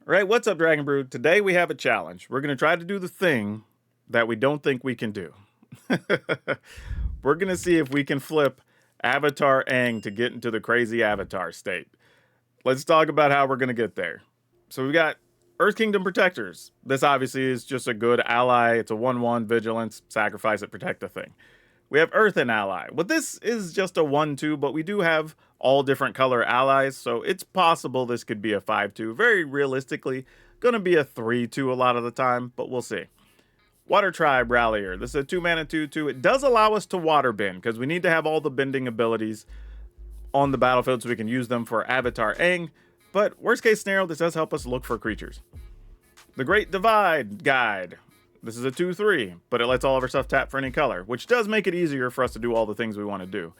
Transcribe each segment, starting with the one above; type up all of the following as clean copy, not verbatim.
All right, what's up, Dragon Brood? Today we have a challenge. We're going to try to do the thing that we don't think we can do. We're going to see if we can flip Avatar Aang to get into the crazy Avatar state. Let's talk about how we're going to get there. So we've got Earth Kingdom Protectors. This obviously is just a good ally. It's a 1-1 vigilance, sacrifice it, protect the thing. We have Earthen Ally. Well, this is just a 1-2, but we do have all different color allies, so it's possible this could be a 5-2. Very realistically, gonna be a 3-2 a lot of the time, but we'll see. Water Tribe Rallier. This is a 2-mana 2-2. It does allow us to water bend, because we need to have all the bending abilities on the battlefield so we can use them for Avatar Aang, but worst case scenario, this does help us look for creatures. The Great Divide Guide. This is a 2-3, but it lets all of our stuff tap for any color, which does make it easier for us to do all the things we want to do.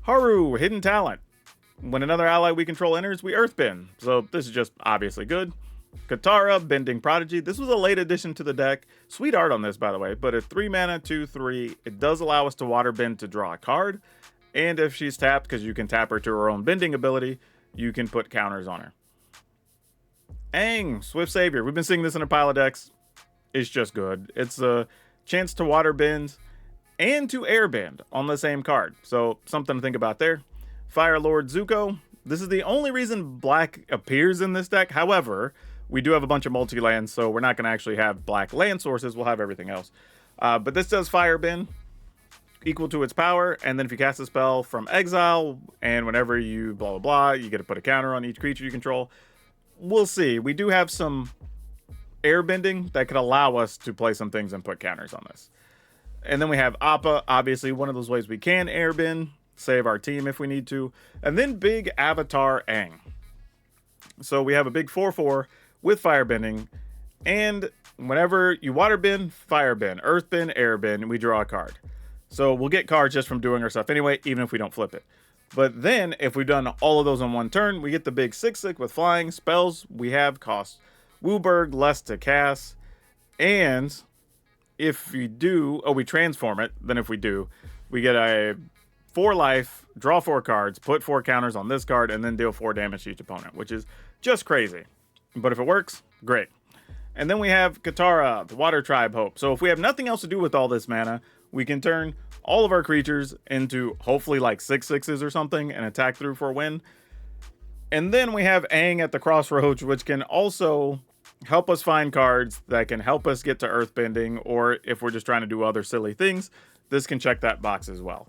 Haru, Hidden Talent. When another ally we control enters, we earthbend. So this is just obviously good. Katara, Bending Prodigy. This was a late addition to the deck. Sweet art on this, by the way, but a 3-mana 2-3. It does allow us to water bend to draw a card. And if she's tapped, because you can tap her to her own bending ability, you can put counters on her. Aang, Swift Savior. We've been seeing this in a pile of decks. It's just good. It's a chance to water bend and to air bend on the same card. So something to think about there. Fire Lord Zuko. This is the only reason black appears in this deck. However, we do have a bunch of multi-lands, so we're not going to actually have black land sources. We'll have everything else. But this does fire bend equal to its power. And then if you cast a spell from exile, and whenever you blah, blah, blah, you get to put a counter on each creature you control. We'll see. We do have some airbending that could allow us to play some things and put counters on this. And then we have Appa, obviously one of those ways we can airbend, save our team if we need to. And then big Avatar Aang. So we have a big 4-4 with firebending, and whenever you waterbend, firebend, earthbend, airbend, we draw a card. So we'll get cards just from doing our stuff anyway, even if we don't flip it. But then, if we've done all of those on one turn, we get the big 6/6 with flying. Spells we have cost Wooburg, less to cast, and if we do, we transform it. Then if we do, we get a 4 life, draw 4 cards, put 4 counters on this card, and then deal 4 damage to each opponent, which is just crazy. But if it works, great. And then we have Katara, the Water Tribe Hope. So if we have nothing else to do with all this mana, we can turn all of our creatures into hopefully like 6/6s or something and attack through for a win. And then we have Aang at the Crossroads, which can also help us find cards that can help us get to earthbending, or if we're just trying to do other silly things, this can check that box as well.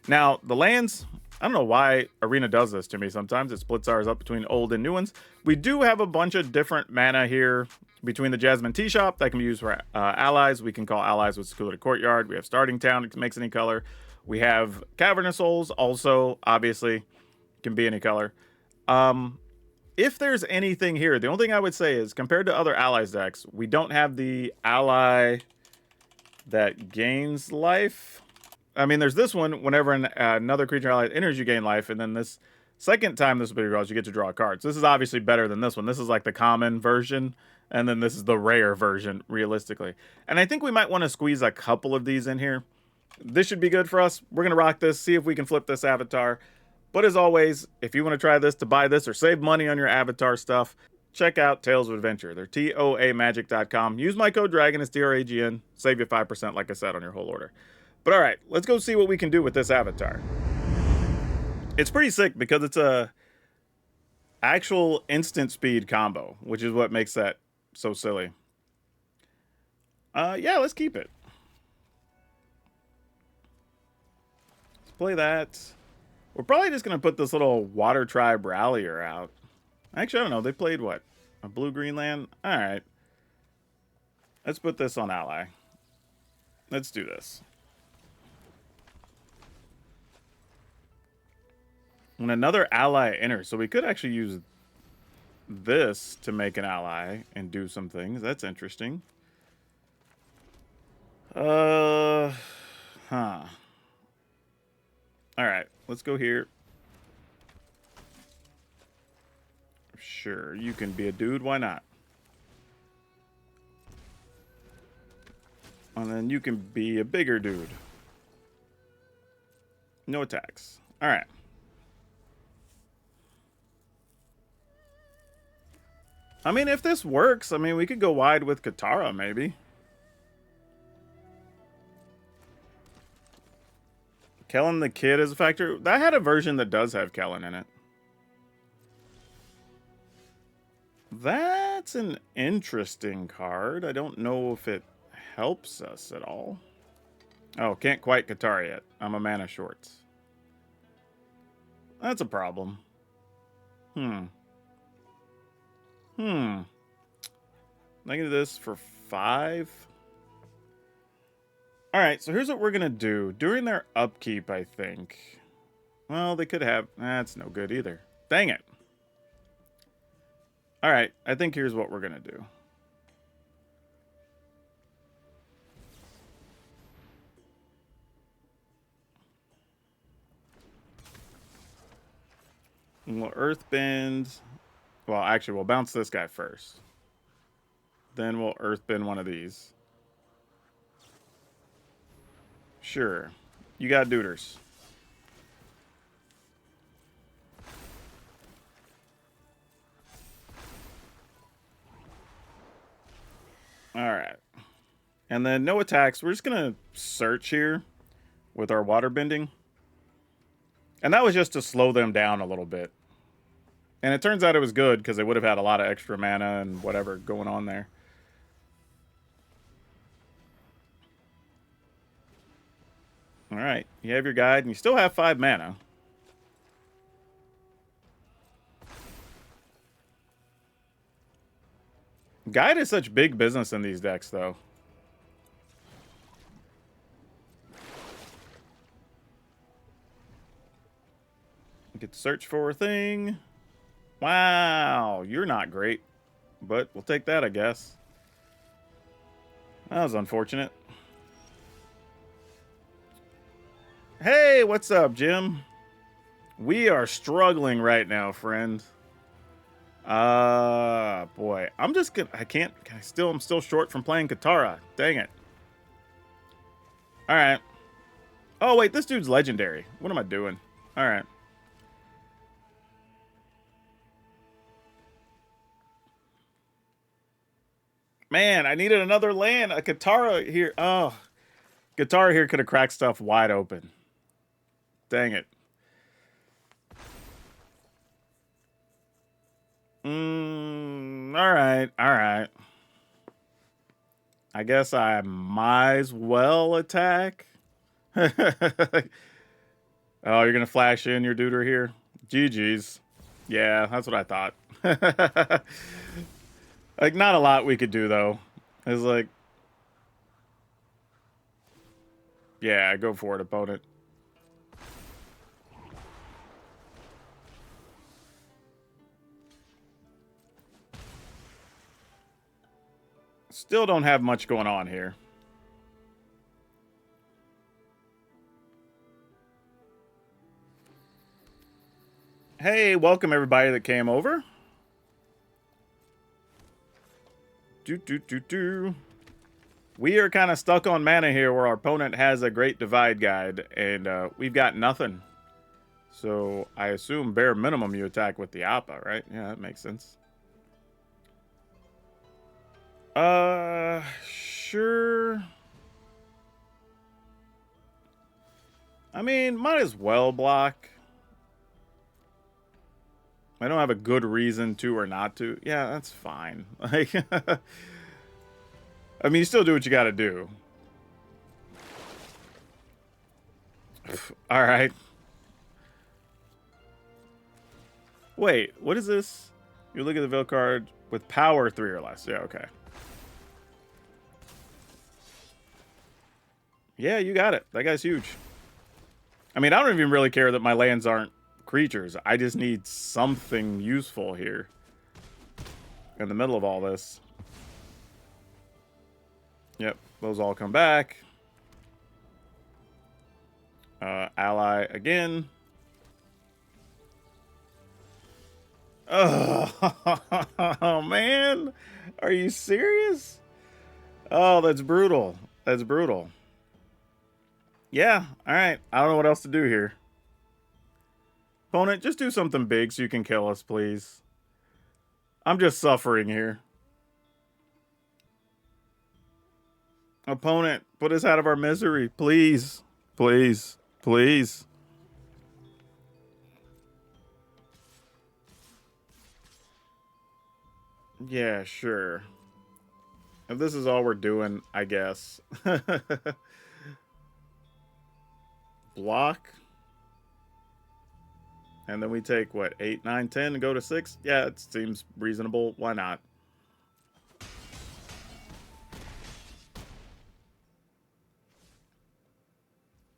Now, the lands, I don't know why Arena does this to me sometimes. It splits ours up between old and new ones. We do have a bunch of different mana here between the Jasmine Tea Shop that can be used for allies. We can call allies with Secluded Courtyard. We have Starting Town, it makes any color. We have Cavernous Souls, also, obviously, can be any color. If there's anything here, the only thing I would say is, compared to other allies decks, we don't have the ally that gains life. I mean, there's this one, whenever another creature ally enters, you gain life, and then this second time this ability draws, you get to draw a card. So this is obviously better than this one. This is like the common version, and then this is the rare version, realistically. And I think we might want to squeeze a couple of these in here. This should be good for us. We're going to rock this, see if we can flip this avatar. But as always, if you want to try this to buy this or save money on your avatar stuff, check out Tales of Adventure. They're TOAMagic.com. Use my code DRAGON, it's DRAGN. Save you 5%, like I said, on your whole order. But all right, let's go see what we can do with this avatar. It's pretty sick because it's a actual instant speed combo, which is what makes that so silly. Yeah, let's keep it. Let's play that. We're probably just going to put this little Water Tribe Rallier out. Actually, I don't know. They played what? A blue-green land? All right. Let's put this on ally. Let's do this. When another ally enters, so we could actually use this to make an ally and do some things. That's interesting. All right, let's go here. Sure, you can be a dude. Why not? And then you can be a bigger dude. No attacks. All right. I mean, if this works, I mean, we could go wide with Katara, maybe. Kellen the Kid is a factor. I had a version that does have Kellen in it. That's an interesting card. I don't know if it helps us at all. Oh, can't quite Katara yet. I'm a mana short. That's a problem. I can do this for 5. Alright, so here's what we're gonna do. During their upkeep, I think. Well, they could have... That's no good either. Dang it. Alright, I think here's what we're gonna do. We'll Earthbend. Well, actually, we'll bounce this guy first. Then we'll Earthbend one of these. Sure. You got duders. Alright. And then no attacks. We're just going to search here with our water bending. And that was just to slow them down a little bit. And it turns out it was good because they would have had a lot of extra mana and whatever going on there. Alright, you have your guide and you still have 5 mana. Guide is such big business in these decks, though. You could search for a thing. Wow, you're not great. But we'll take that, I guess. That was unfortunate. Hey, what's up, Jim? We are struggling right now, friend. Boy, I'm just gonna... I'm still short from playing Katara. Dang it. Alright. Oh, wait, this dude's legendary. What am I doing? Alright. Man, I needed another land. A Katara here. Oh. Katara here could have cracked stuff wide open. Dang it. Alright, alright. I guess I might as well attack. Oh, you're going to flash in your duder here? GG's. Yeah, that's what I thought. Like, not a lot we could do, though. It's like... Yeah, go for it, opponent. Still don't have much going on here. Hey, welcome everybody that came over. We are kind of stuck on mana here where our opponent has a great divide guide and we've got nothing. So I assume bare minimum you attack with the Appa, right? Yeah, that makes sense. Sure. I mean, might as well block. I don't have a good reason to or not to. Yeah, that's fine. Like, I mean, you still do what you gotta do. All right. Wait, what is this? You look at the Veil card with power 3 or less. Yeah, okay. Yeah, you got it. That guy's huge. I mean, I don't even really care that my lands aren't creatures. I just need something useful here in the middle of all this. Yep, those all come back. Ally again. Oh, man. Are you serious? Oh, that's brutal. That's brutal. Yeah, alright. I don't know what else to do here. Opponent, just do something big so you can kill us, please. I'm just suffering here. Opponent, put us out of our misery. Please. Please. Please. Yeah, sure. If this is all we're doing, I guess. Block. And then we take, what, 8, 9, 10 and go to 6? Yeah, it seems reasonable. Why not?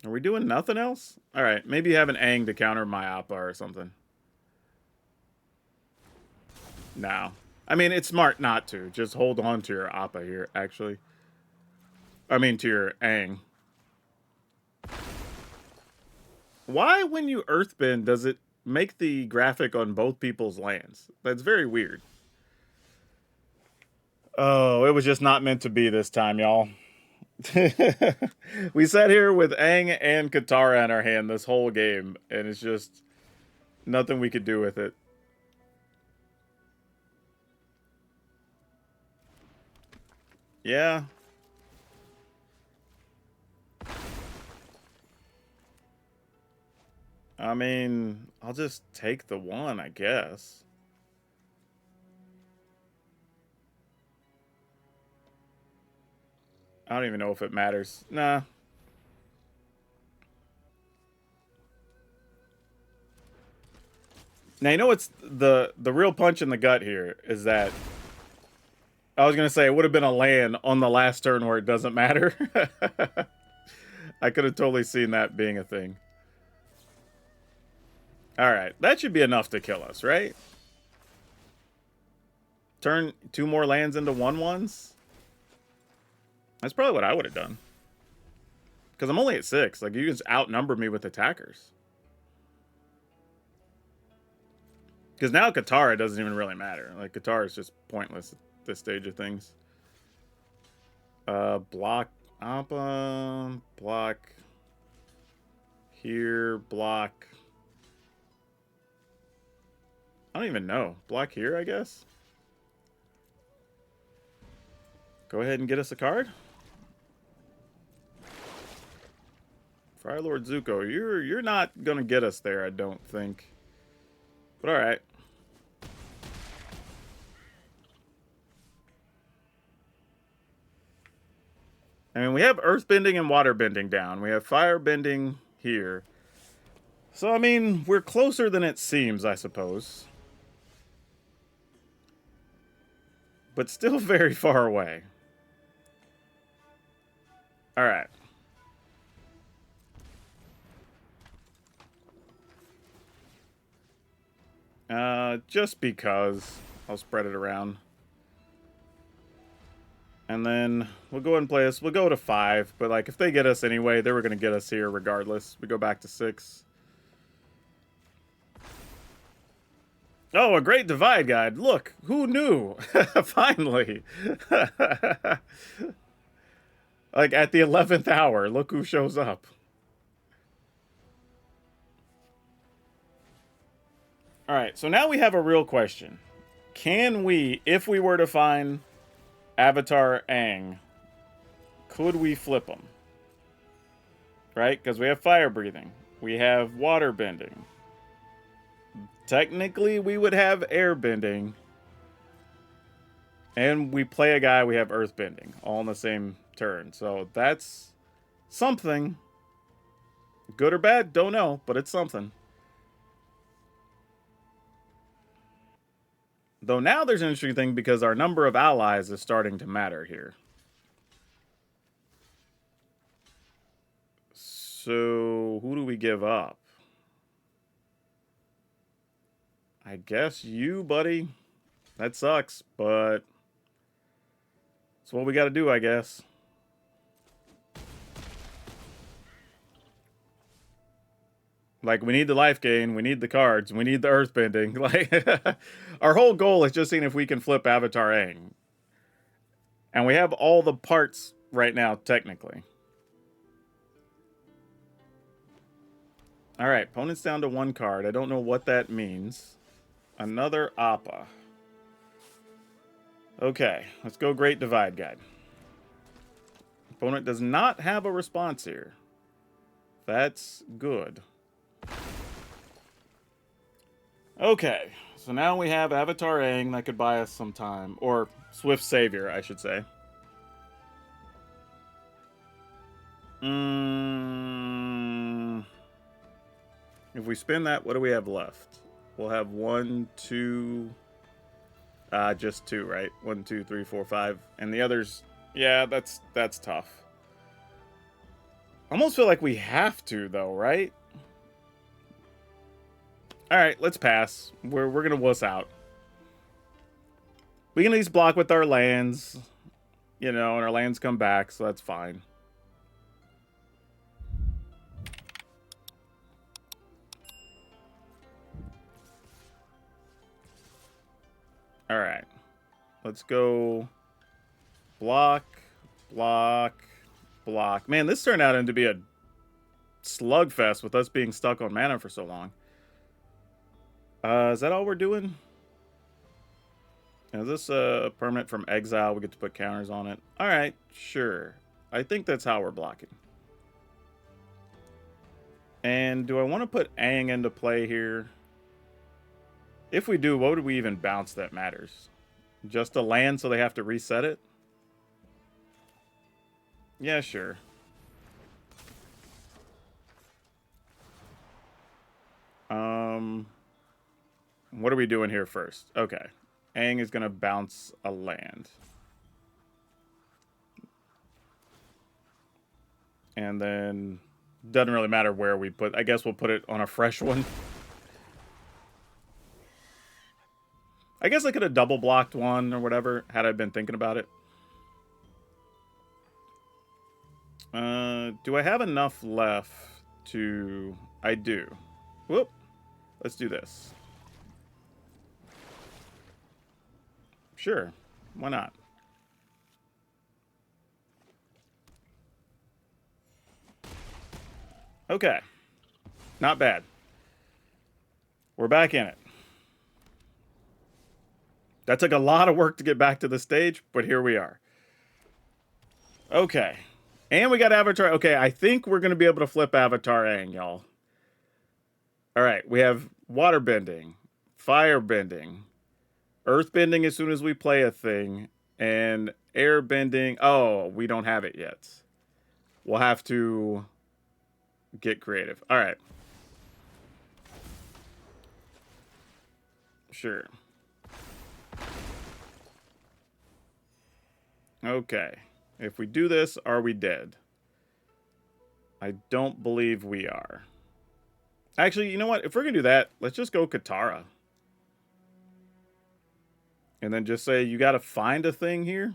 Are we doing nothing else? All right, maybe have an Aang to counter my Appa or something. No. I mean, it's smart not to. Just hold on to your Appa here, actually. I mean, to your Aang. Why, when you Earthbend, does it make the graphic on both people's lands? That's very weird. Oh, it was just not meant to be this time, y'all. We sat here with Aang and Katara in our hand this whole game, and it's just nothing we could do with it. Yeah. I mean, I'll just take the one, I guess. I don't even know if it matters. Nah. Now, you know what's the real punch in the gut here is that I was going to say it would have been a land on the last turn where it doesn't matter. I could have totally seen that being a thing. All right, that should be enough to kill us, right? Turn 2 more lands into 1/1s? That's probably what I would have done. Because I'm only at 6. Like, you just outnumber me with attackers. Because now Katara doesn't even really matter. Like, Katara is just pointless at this stage of things. Block Appa. Block. Here. Block. I don't even know. Block here, I guess? Go ahead and get us a card. Fire Lord Zuko, you're not gonna get us there, I don't think. But alright. I mean, we have earthbending and waterbending down. We have firebending here. So, I mean, we're closer than it seems, I suppose. But still very far away. Alright. Just because. I'll spread it around. And then we'll go ahead and play this. We'll go to 5, but like if they get us anyway, they were going to get us here regardless. We go back to 6. Oh, a great divide guide. Look, who knew? Finally. Like at the 11th hour, look who shows up. All right, so now we have a real question. Can we, if we were to find Avatar Aang, could we flip him? Right? Because we have fire breathing. We have water bending. Technically, we would have air bending. And we play a guy, we have earth bending. All in the same turn. So that's something. Good or bad? Don't know. But it's something. Though now there's an interesting thing because our number of allies is starting to matter here. So, who do we give up? I guess you, buddy. That sucks, but it's what we got to do, I guess. Like, we need the life gain, we need the cards, we need the earthbending. Like, our whole goal is just seeing if we can flip Avatar Aang. And we have all the parts right now, technically. Alright, opponent's down to 1 card. I don't know what that means. Another Appa. Okay, let's go Great Divide Guide. Opponent does not have a response here. That's good. Okay, so now we have Avatar Aang that could buy us some time. Or Swift Savior, I should say. If we spin that, what do we have left? We'll have 1, 2... just 2, right? 1, 2, 3, 4, 5. And the others... Yeah, that's tough. Almost feel like we have to, though, right? Alright, let's pass. We're gonna wuss out. We can at least block with our lands. You know, and our lands come back, so that's fine. Alright. Let's go... Block, block, block. Man, this turned out into be a slugfest with us being stuck on mana for so long. Is that all we're doing? Is this a permanent from exile? We get to put counters on it. Alright, sure. I think that's how we're blocking. And do I want to put Aang into play here? If we do, what would we even bounce that matters? Just a land so they have to reset it? Yeah, sure. What are we doing here first? Okay. Aang is going to bounce a land. And then... Doesn't really matter where we put... I guess we'll put it on a fresh one. I guess I could have double blocked one or whatever, had I been thinking about it. Do I have enough left to... I do. Whoop. Let's do this. Sure. Why not? Okay. Not bad. We're back in it. That took a lot of work to get back to the stage, but here we are. Okay. And we got Avatar. Okay, I think we're going to be able to flip Avatar Aang, y'all. Alright, we have water bending, fire bending, earth bending as soon as we play a thing, and air bending. Oh, we don't have it yet. We'll have to get creative. Alright. Sure. Okay. If we do this, are we dead? I don't believe we are. Actually, you know what? If we're going to do that, let's just go Katara. And then just say, you got to find a thing here.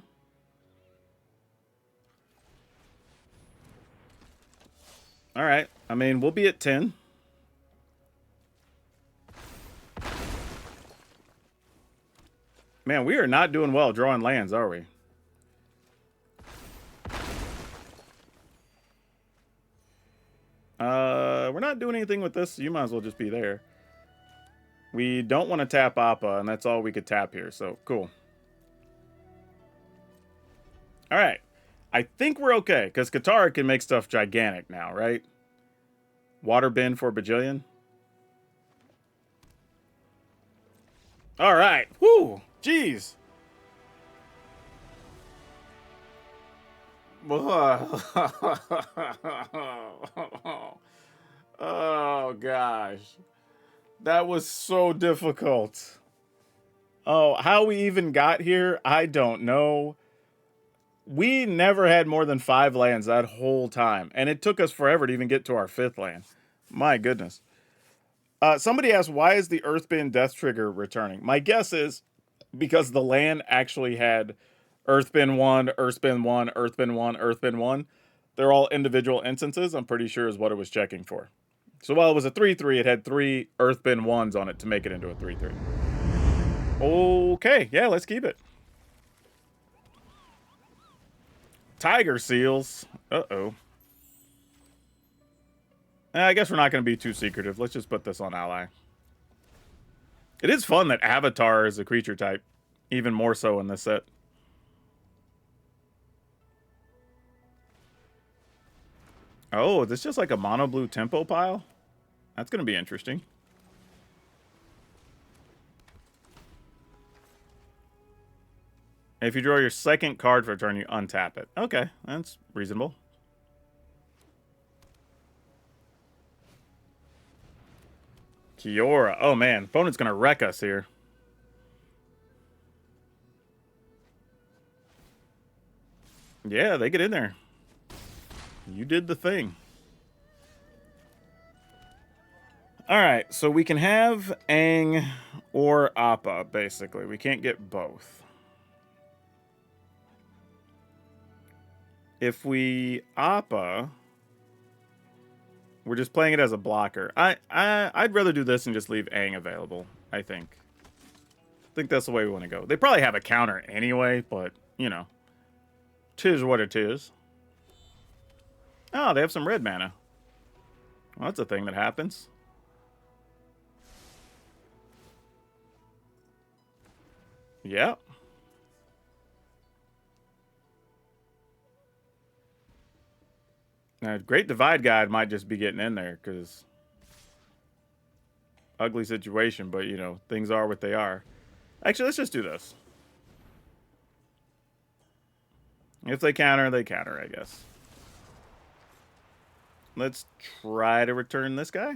Alright. I mean, we'll be at 10. Man, we are not doing well drawing lands, are we? We're not doing anything with this. So you might as well just be there. We don't want to tap Appa, and that's all we could tap here. So, cool. Alright. I think we're okay, because Katara can make stuff gigantic now, right? Water bend for Bajillion. Alright. Whoo! Jeez. Oh, gosh. That was so difficult. Oh, how we even got here, I don't know. We never had more than 5 lands that whole time. And it took us forever to even get to our 5th land. My goodness. Somebody asked, why is the Earthbend Death Trigger returning? My guess is because the land actually had Earthbend 1, Earthbend 1, Earthbend 1, Earthbend 1. They're all individual instances, I'm pretty sure is what it was checking for. So while it was a 3-3, it had 3 Earthbend 1s on it to make it into a 3-3. Okay, yeah, let's keep it. Tiger Seals. Uh-oh. I guess we're not going to be too secretive. Let's just put this on ally. It is fun that Avatar is a creature type. Even more so in this set. Oh, is this just like a mono blue tempo pile? That's going to be interesting. If you draw your second card for a turn, you untap it. Okay, that's reasonable. Kiora. Oh, man. Opponent's going to wreck us here. Yeah, they get in there. You did the thing. All right, so we can have Aang or Appa, basically. We can't get both. If we Appa, we're just playing it as a blocker. I'd rather do this and just leave Aang available, I think. I think that's the way we want to go. They probably have a counter anyway, but, you know. 'Tis what it is. Oh, they have some red mana. Well, that's a thing that happens. Yeah. Now, Great Divide Guide might just be getting in there, because ugly situation, but, you know, things are what they are. Actually, let's just do this. If they counter, I guess. Let's try to return this guy.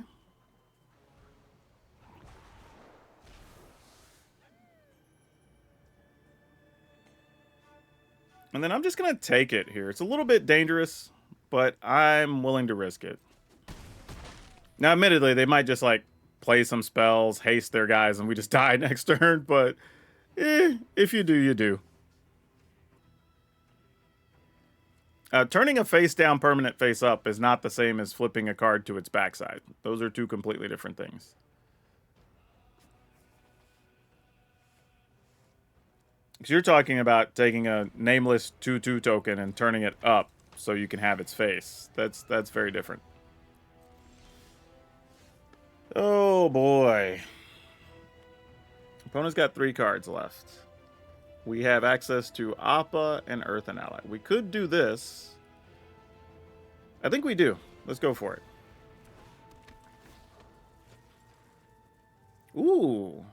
And then I'm just going to take it here. It's a little bit dangerous, but I'm willing to risk it. Now, admittedly, they might just, like, play some spells, haste their guys, and we just die next turn, but if you do, you do. Turning a face down permanent face up is not the same as flipping a card to its backside. Those are two completely different things. Because you're talking about taking a nameless 2/2 token and turning it up so you can have its face. That's very different. Oh boy. Opponent's got 3 cards left. We have access to Appa and Earthen Ally. We could do this. I think we do. Let's go for it. Ooh.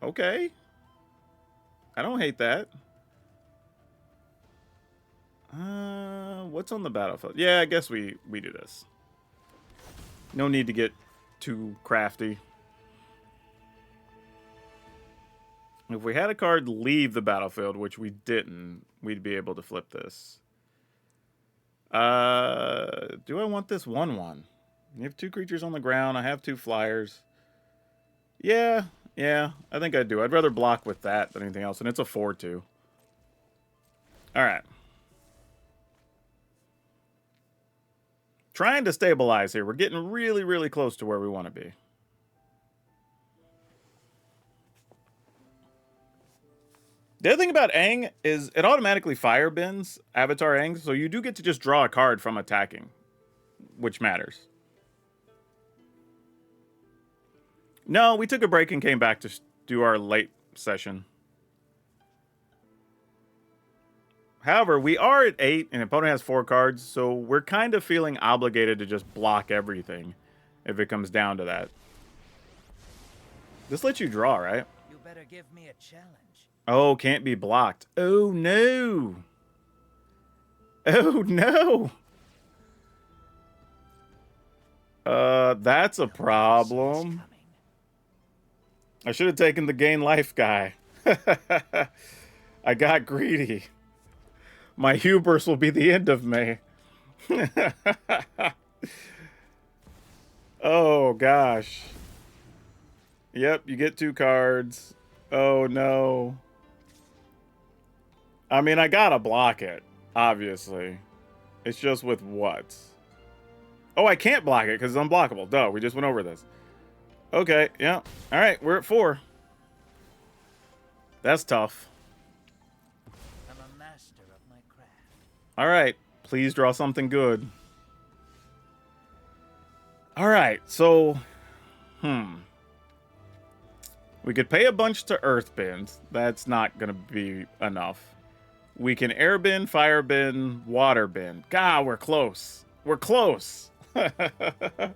Okay. I don't hate that. What's on the battlefield? Yeah, I guess we do this. No need to get too crafty. If we had a card leave the battlefield, which we didn't, we'd be able to flip this. Do I want this 1/1? You have 2 creatures on the ground. I have 2 flyers. Yeah, I think I do. I'd rather block with that than anything else, and it's a 4/2. All right. Trying to stabilize here. We're getting really, really close to where we want to be. The other thing about Aang is it automatically fire bins Avatar Aang, so you do get to just draw a card from attacking, which matters. No, we took a break and came back to do our late session. However, we are at 8, and the opponent has 4 cards, so we're kind of feeling obligated to just block everything if it comes down to that. This lets you draw, right? You better give me a challenge. Oh, can't be blocked. Oh, no. Oh, no. That's a problem. I should have taken the gain life guy. I got greedy. My hubris will be the end of me. Oh, gosh. Yep, you get 2 cards. Oh, no. I mean, I gotta block it, obviously. It's just with what? Oh, I can't block it because it's unblockable. Duh, we just went over this. Okay, yeah. All right, we're at 4. That's tough. I'm a master of my craft. All right, please draw something good. All right, so, We could pay a bunch to Earthbend. That's not going to be enough. We can Airbend, Firebend, Waterbend. God, we're close. We're close. I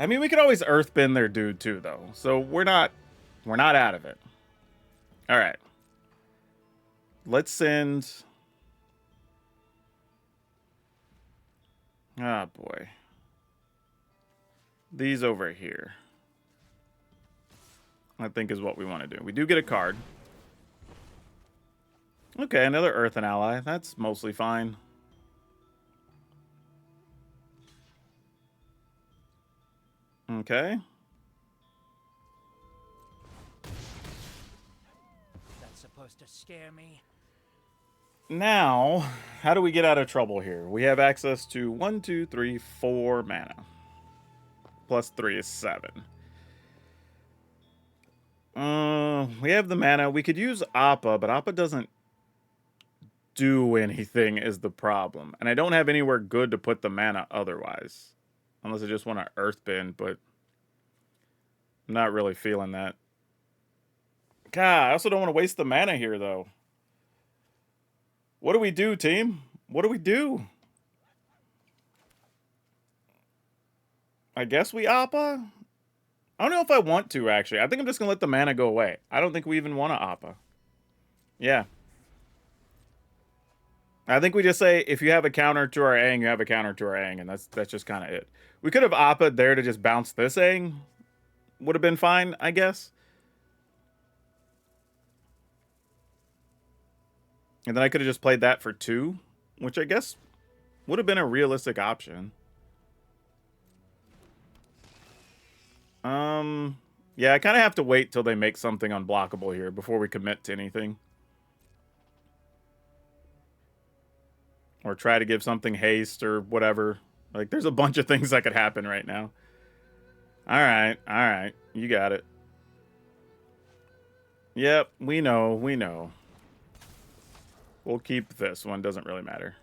mean, we could always Earthbend their dude too, though. So we're not out of it. All right. Let's send. Ah, boy. These over here, I think, is what we want to do. We do get a card. Okay, another Earthen Ally. That's mostly fine. Okay. That's supposed to scare me. Now, how do we get out of trouble here? We have access to 1, 2, 3, 4 mana. Plus 3 is 7. We have the mana. We could use Appa, but Appa doesn't do anything is the problem. And I don't have anywhere good to put the mana otherwise. Unless I just want to Earthbend, but I'm not really feeling that. God, I also don't want to waste the mana here, though. What do we do, team? What do we do? I guess we Appa? I don't know if I want to, actually. I think I'm just going to let the mana go away. I don't think we even want to Appa. Yeah. I think we just say, if you have a counter to our Aang, you have a counter to our Aang, and that's just kind of it. We could have Appa'd there to just bounce this Aang. Would have been fine, I guess. And then I could have just played that for 2, which I guess would have been a realistic option. Yeah, I kind of have to wait till they make something unblockable here before we commit to anything. Or try to give something haste or whatever. Like, there's a bunch of things that could happen right now. Alright. You got it. Yep, we know. We'll keep this one, doesn't really matter.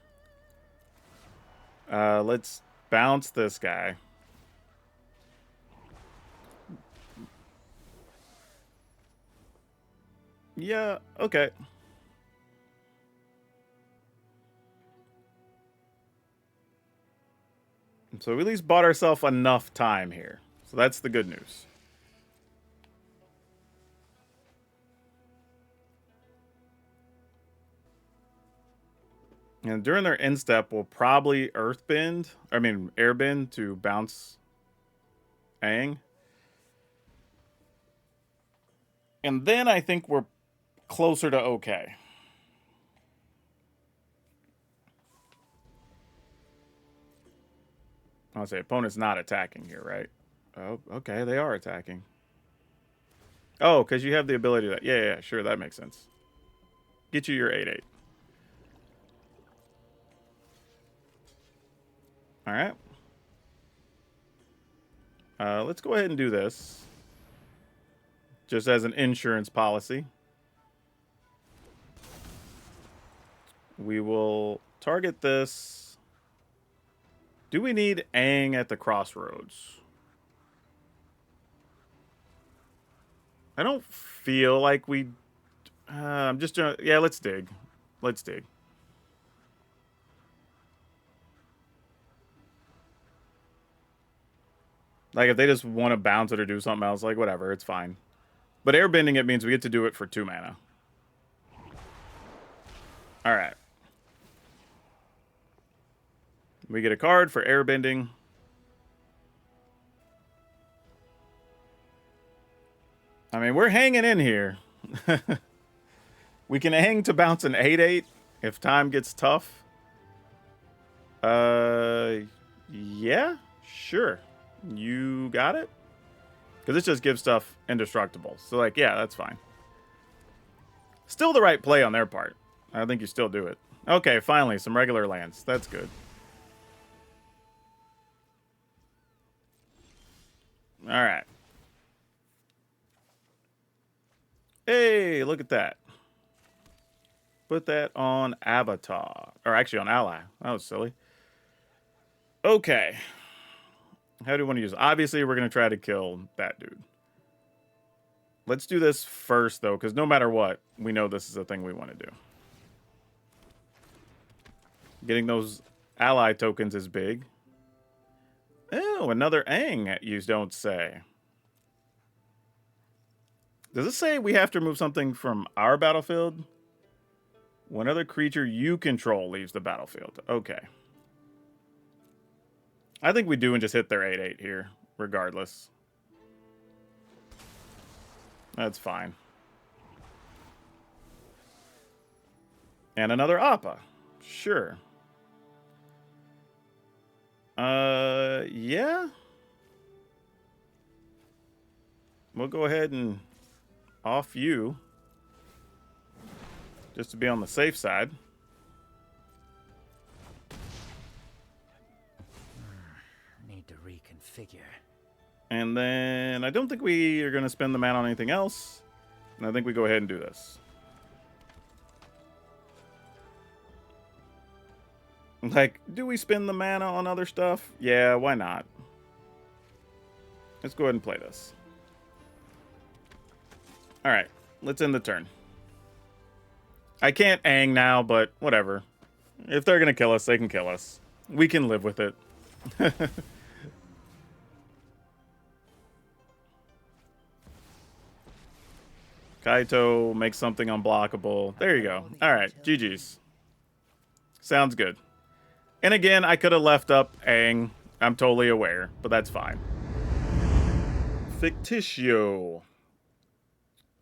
Let's bounce this guy. Yeah, okay. So we at least bought ourselves enough time here. So that's the good news. And during their end step, we'll probably airbend to bounce Aang. And then I think we're closer to okay. I'll say opponent's not attacking here, right? Oh, okay, they are attacking. Oh, because you have the ability to... Yeah, sure, that makes sense. Get you your 8/8. Alright. Let's go ahead and do this. Just as an insurance policy. We will target this. Do we need Aang at the crossroads? I don't feel like we... I'm just doing... Yeah, let's dig. Let's dig. Like, if they just want to bounce it or do something else, like, whatever, it's fine. But airbending it means we get to do it for 2 mana. Alright. We get a card for airbending. I mean, we're hanging in here. We can hang to bounce an 8/8 if time gets tough. Yeah, sure. You got it? Because this just gives stuff indestructible. So, like, yeah, that's fine. Still the right play on their part. I think you still do it. Okay, finally, some regular lands. That's good. Alright. Hey, look at that. Put that on Avatar. Or actually on Ally. That was silly. Okay. How do we want to use it? Obviously, we're going to try to kill that dude. Let's do this first, though, because no matter what, we know this is a thing we want to do. Getting those ally tokens is big. Oh, another Aang, you don't say. Does it say we have to remove something from our battlefield? When other creature you control leaves the battlefield. Okay. I think we do and just hit their 8/8 here, regardless. That's fine. And another Appa. Sure. Yeah. We'll go ahead and off you. Just to be on the safe side. Need to reconfigure. And then I don't think we are going to spend the mana on anything else. And I think we go ahead and do this. Like, do we spend the mana on other stuff? Yeah, why not? Let's go ahead and play this. All right, let's end the turn. I can't Aang now, but whatever. If they're going to kill us, they can kill us. We can live with it. Kaito makes something unblockable. There you go. All right, GG's. Sounds good. And again, I could have left up Aang. I'm totally aware, but that's fine. Fictitio.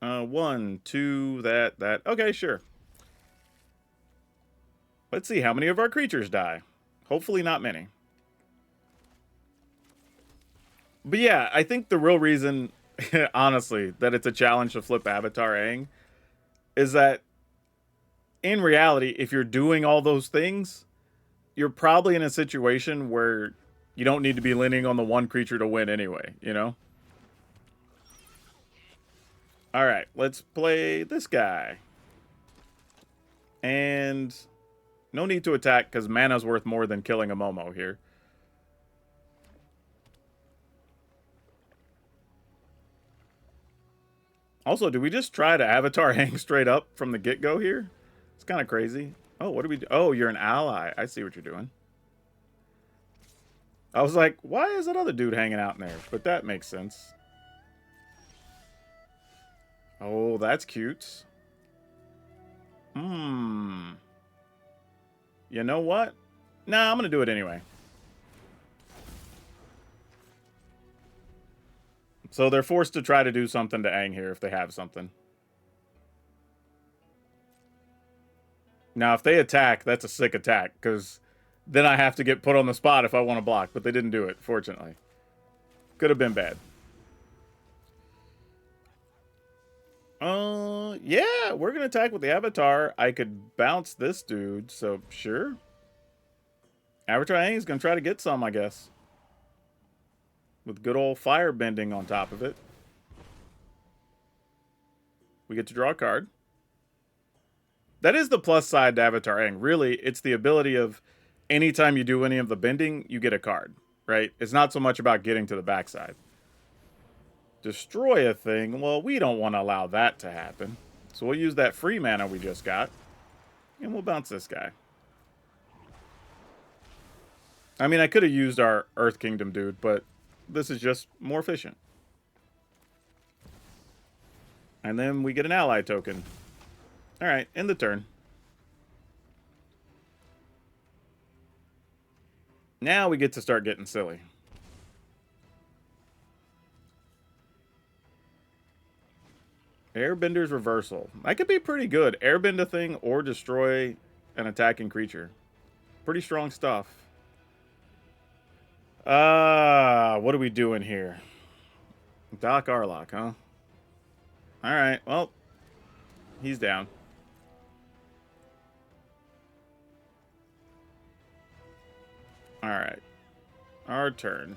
1, 2, that. Okay, sure. Let's see how many of our creatures die. Hopefully not many. But yeah, I think the real reason, honestly, that it's a challenge to flip Avatar Aang is that in reality, if you're doing all those things, you're probably in a situation where you don't need to be leaning on the one creature to win anyway, you know? All right, let's play this guy. And no need to attack because mana's worth more than killing a Momo here. Also, do we just try to Avatar Aang straight up from the get-go here? It's kind of crazy. Oh, what do we do? Oh, you're an ally. I see what you're doing. I was like, why is that other dude hanging out in there? But that makes sense. Oh, that's cute. You know what? Nah, I'm going to do it anyway. So they're forced to try to do something to Aang here if they have something. Now, if they attack, that's a sick attack, because then I have to get put on the spot if I want to block, but they didn't do it, fortunately. Could have been bad. Yeah, we're going to attack with the Avatar. I could bounce this dude, so sure. Avatar Aang is going to try to get some, I guess. With good old fire bending on top of it. We get to draw a card. That is the plus side to Avatar Aang. Really, it's the ability of anytime you do any of the bending, you get a card, right? It's not so much about getting to the backside. Destroy a thing. Well, we don't want to allow that to happen. So we'll use that free mana we just got. And we'll bounce this guy. I mean, I could have used our Earth Kingdom dude, but this is just more efficient. And then we get an ally token. Alright, end the turn. Now we get to start getting silly. Airbender's Reversal. That could be pretty good. Airbend a thing or destroy an attacking creature. Pretty strong stuff. What are we doing here? Doc Arlock, huh? Alright, well, he's down. Alright. Our turn.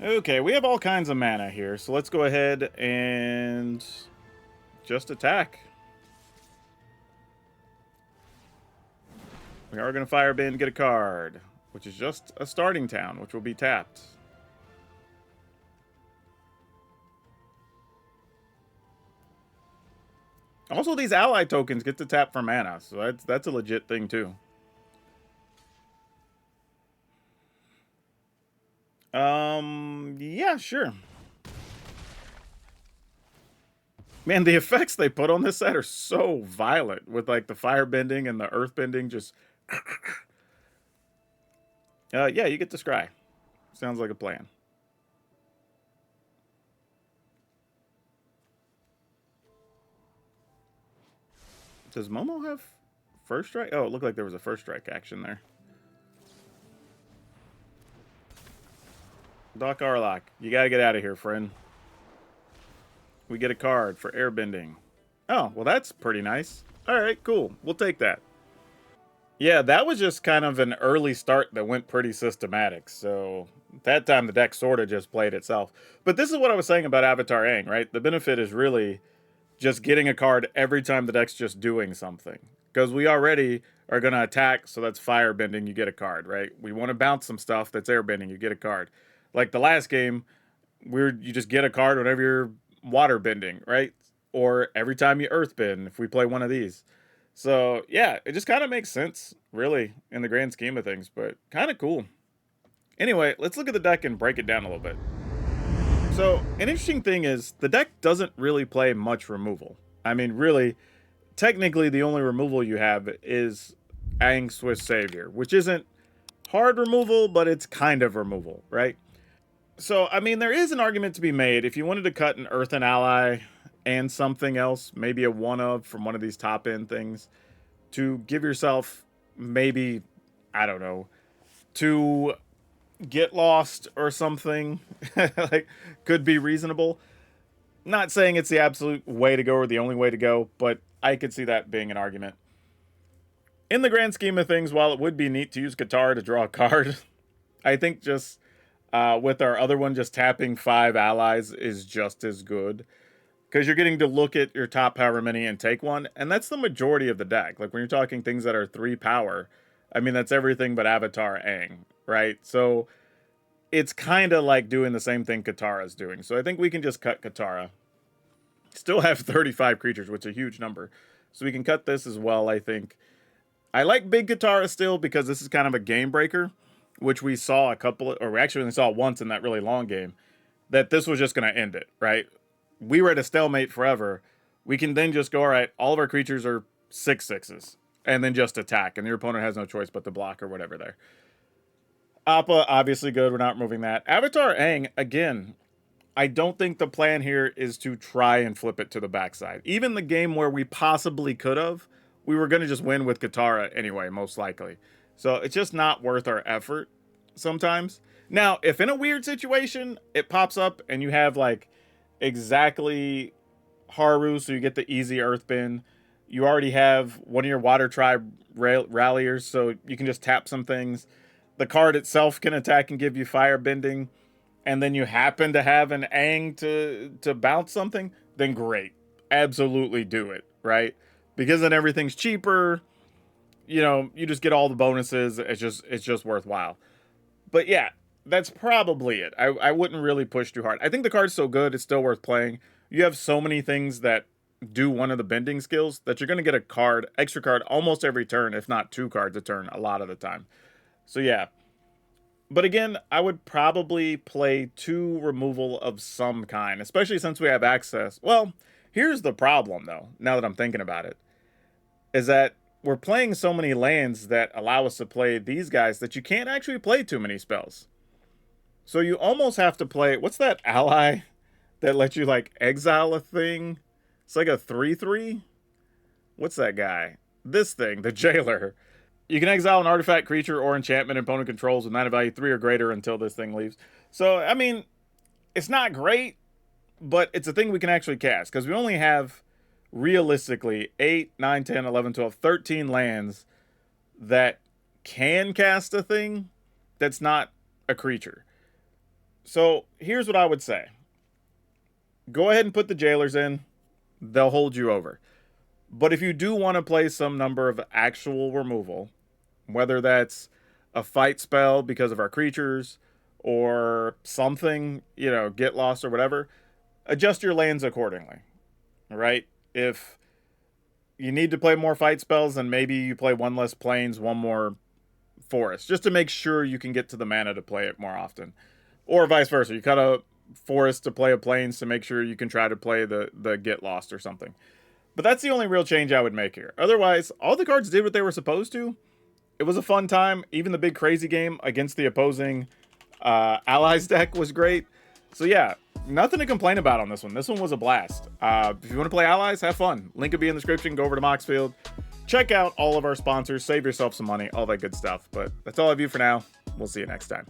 Okay, we have all kinds of mana here, so let's go ahead and just attack. We are going to firebend, get a card. which is just a starting town, which will be tapped. Also, these ally tokens get to tap for mana, so that's a legit thing too. Yeah, sure. Man, the effects they put on this set are so violent with like the fire bending and the earth bending. Just, yeah, you get to scry. Sounds like a plan. Does Momo have first strike? Oh, it looked like there was a first strike action there. Doc Arlock, you gotta get out of here, friend. We get a card for airbending. Oh, well, that's pretty nice. All right, cool. We'll take that. Yeah, that was just kind of an early start that went pretty systematic. So that time the deck sort of just played itself. But this is what I was saying about Avatar Aang, right? The benefit is really just getting a card every time the deck's just doing something. Because we already are going to attack, so that's firebending, you get a card, right? We want to bounce some stuff, that's airbending, you get a card. Like the last game, you just get a card whenever you're water bending, right? Or every time you earth bend, if we play one of these. So yeah, it just kind of makes sense, really, in the grand scheme of things, but kind of cool. Anyway, let's look at the deck and break it down a little bit. So, an interesting thing is the deck doesn't really play much removal. I mean, really, technically the only removal you have is Aang Swiss Savior, which isn't hard removal, but it's kind of removal, right? So, I mean, there is an argument to be made if you wanted to cut an Earthen Ally and something else, maybe a one of from one of these top end things, to give yourself maybe, I don't know, to get lost or something, like, could be reasonable. Not saying it's the absolute way to go or the only way to go, but I could see that being an argument. In the grand scheme of things, while it would be neat to use Guitar to draw a card, I think just with our other one, just tapping 5 allies is just as good. Because you're getting to look at your top power mini and take one, and that's the majority of the deck. Like when you're talking things that are 3 power, I mean, that's everything but Avatar Aang, right? So it's kind of like doing the same thing Katara's doing. So I think we can just cut Katara. Still have 35 creatures, which is a huge number. So we can cut this as well, I think. I like Big Katara still because this is kind of a game breaker, which we saw or we actually only saw once in that really long game, that this was just going to end it, right? We were at a stalemate forever. We can then just go, all right, all of our creatures are 6/6s, and then just attack, and your opponent has no choice but to block or whatever there. Appa, obviously good. We're not removing that. Avatar Aang, again, I don't think the plan here is to try and flip it to the backside. Even the game where we possibly could have, we were going to just win with Katara anyway, most likely. So it's just not worth our effort sometimes. Now, if in a weird situation, it pops up and you have like exactly Haru, so you get the easy earthbend. You already have one of your water tribe ralliers, so you can just tap some things. The card itself can attack and give you fire bending, and then you happen to have an Aang to bounce something, then great. Absolutely do it, right? Because then everything's cheaper. You know, you just get all the bonuses. It's just worthwhile. But yeah, that's probably it. I wouldn't really push too hard. I think the card's so good, it's still worth playing. You have so many things that do one of the bending skills that you're going to get a extra card almost every turn, if not 2 cards a turn a lot of the time. So yeah. But again, I would probably play 2 removal of some kind, especially since we have access. Well, here's the problem though, now that I'm thinking about it, is that we're playing so many lands that allow us to play these guys that you can't actually play too many spells. So you almost have to play, what's that ally that lets you like exile a thing? It's like a 3/3. What's that guy? This thing, the jailer. You can exile an artifact, creature, or enchantment opponent controls with mana value 3 or greater until this thing leaves. So, I mean, it's not great, but it's a thing we can actually cast. Because we only have, realistically, 8, 9, 10, 11, 12, 13 lands that can cast a thing that's not a creature. So, here's what I would say. Go ahead and put the jailers in. They'll hold you over. But if you do want to play some number of actual removal, whether that's a fight spell because of our creatures or something, you know, get lost or whatever, adjust your lands accordingly, right? If you need to play more fight spells, then maybe you play one less plains, one more forest, just to make sure you can get to the mana to play it more often. Or vice versa. You cut a forest to play a plains to make sure you can try to play the get lost or something. But that's the only real change I would make here. Otherwise, all the cards did what they were supposed to. It was a fun time. Even the big crazy game against the opposing Allies deck was great. So yeah, nothing to complain about on this one. This one was a blast. If you want to play Allies, have fun. Link will be in the description. Go over to Moxfield. Check out all of our sponsors. Save yourself some money. All that good stuff. But that's all I have you for now. We'll see you next time.